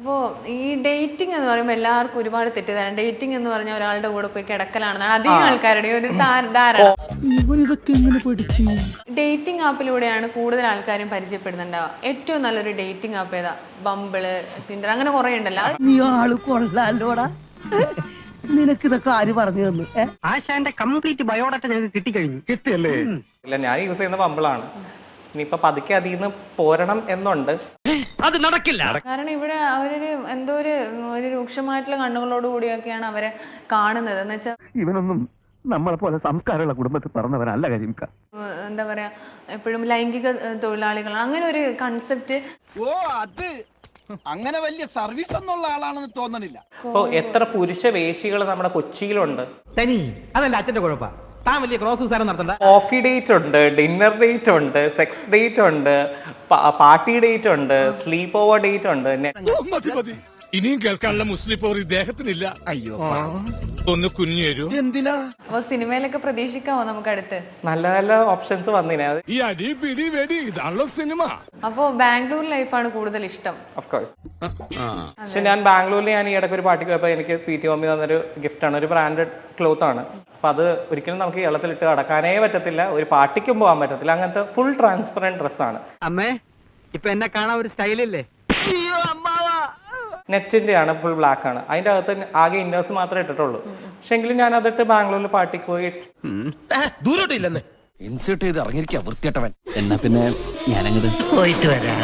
അപ്പോൾ ഈ ഡേറ്റിംഗ് എന്ന് പറയുമ്പോൾ എല്ലാവർക്കും ഒരുപാട് തെറ്റിദ്ധാരണ. ഡേറ്റിംഗ് എന്ന് പറഞ്ഞാൽ ഒരാളുടെ കൂടെ പോയി കിടക്കലാണെന്നാണ് അധികം ആൾക്കാരുടെ ഒരു ധാരണ. ഡേറ്റിംഗ് ആപ്പിലൂടെയാണ് കൂടുതൽ ആൾക്കാരും പരിചയപ്പെടുന്നുണ്ടാവുക. ഏറ്റവും നല്ലൊരു ഡേറ്റിംഗ് ആപ്പ് ഏതാ? ബംബിള്, ടിൻഡർ, അങ്ങനെ കുറെ ഉണ്ടല്ലോ. നീ ആള് കൊള്ളാലോടാ, നിനക്കിതൊക്കെ ആര് പറഞ്ഞു തന്നു? ആശാന്റെ കംപ്ലീറ്റ് ബയോഡാറ്റ ഞങ്ങൾക്ക് കിട്ടിക്കഴിഞ്ഞു. കിട്ടിയല്ലേ? ഇല്ല, ഞാൻ യൂസ് ചെയ്യുന്ന ബമ്പിളാണ്. ഇനിയിപ്പോ പതുക്കെ അതിൽ നിന്ന് പോരണം എന്നുണ്ട്. അത് നടക്കില്ല. കാരണം ഇവിടെ അവരൊരു എന്തോ ഒരു രൂക്ഷമായിട്ടുള്ള കണ്ണുകളോട് കൂടിയൊക്കെയാണ് അവരെ കാണുന്നത്. എന്ന് വെച്ചാൽ ഇവനൊന്നും നമ്മളെ പോലെ സംസ്കാരമുള്ള കുടുംബത്തിൽ പറഞ്ഞവനല്ല കരിമിക്ക. എന്താ പറയാ, എപ്പോഴും ലൈംഗിക തൊഴിലാളികളാണ്, അങ്ങനെ ഒരു കൺസെപ്റ്റ്. ഓ, അത് അങ്ങനെ വലിയ സർവീസ് ഒന്നുള്ള ആളാണെന്ന് തോന്നണില്ല. അപ്പൊ എത്ര പുരുഷ വേശികൾ നമ്മുടെ കൊച്ചിയിലുണ്ട്. തനി അതെന്റെ അച്ഛന്റെ കുഴപ്പ. താൻ വലിയ ക്രോസ് സാരം നടത്തണ്ട. കോഫി ഡേറ്റ് ഉണ്ട്, ഡിന്നർ ഡേറ്റ് ഉണ്ട്, സെക്സ് ഡേറ്റ് ഉണ്ട്, പാർട്ടി ഡേറ്റ് ഉണ്ട്, സ്ലീപ്പ് ഓവർ ഡേറ്റ് ഉണ്ട്. ഇനിയും കേൾക്കാനുള്ള മുസ്ലിം പോർ ഇദ്ദേഹത്തിനില്ല. അയ്യോ, ഒന്ന് കുഞ്ഞേരൂ. എന്തിനാ? അപ്പൊ സിനിമയിലൊക്കെ പ്രതീക്ഷിക്കാമോ നമുക്ക് അടുത്ത്? നല്ല നല്ല ഓപ്ഷൻസ് വന്നിനെ. ഈ അടി പിടി വെടി ഇതാണല്ലോ സിനിമ. അപ്പോ ബാംഗ്ലൂർ ലൈഫാണ് കൂടുതൽ ഇഷ്ടം? Of course. പക്ഷെ ഞാൻ ബാംഗ്ലൂരിൽ ഞാൻ ഈ ഇടയ്ക്ക് ഒരു പാർട്ടിക്ക് പോയപ്പോൾ എനിക്ക് സ്വീറ്റ് മമ്മി തന്നൊരു ഗിഫ്റ്റാണ്, ഒരു ബ്രാൻഡഡ് ക്ലോത്ത് ആണ്. അപ്പൊ അത് ഒരിക്കലും നമുക്ക് കേരളത്തിലിട്ട് നടക്കാനേ പറ്റത്തില്ല, ഒരു പാർട്ടിക്കും പോകാൻ പറ്റത്തില്ല. അങ്ങനത്തെ ഫുൾ ട്രാൻസ്പെറന്റ് ഡ്രസ്സാണ്. അമ്മേ, ഇപ്പൊ എന്നെ കാണാൻ ഒരു സ്റ്റൈലില്ലേ? നെറ്റിന്റെ ആണ്, ഫുൾ ബ്ലാക്ക് ആണ്. അതിന്റെ അകത്ത് ആകെ ഇന്നേഴ്സ് മാത്രമേ ഇട്ടിട്ടുള്ളൂ. പക്ഷെ എങ്കിലും ഞാൻ അതിട്ട് ബാംഗ്ലൂരിൽ പാർട്ടിക്ക് പോയി. ദൂരോട്ടില്ലെന്ന് ഇൻസേർട്ട് ചെയ്ത് ഇറങ്ങിയിരിക്കുക വൃത്തിയായിട്ടവൻ. എന്നാ പിന്നെ ഞാനങ്ങോട്ട് പോയിട്ട് വരാം.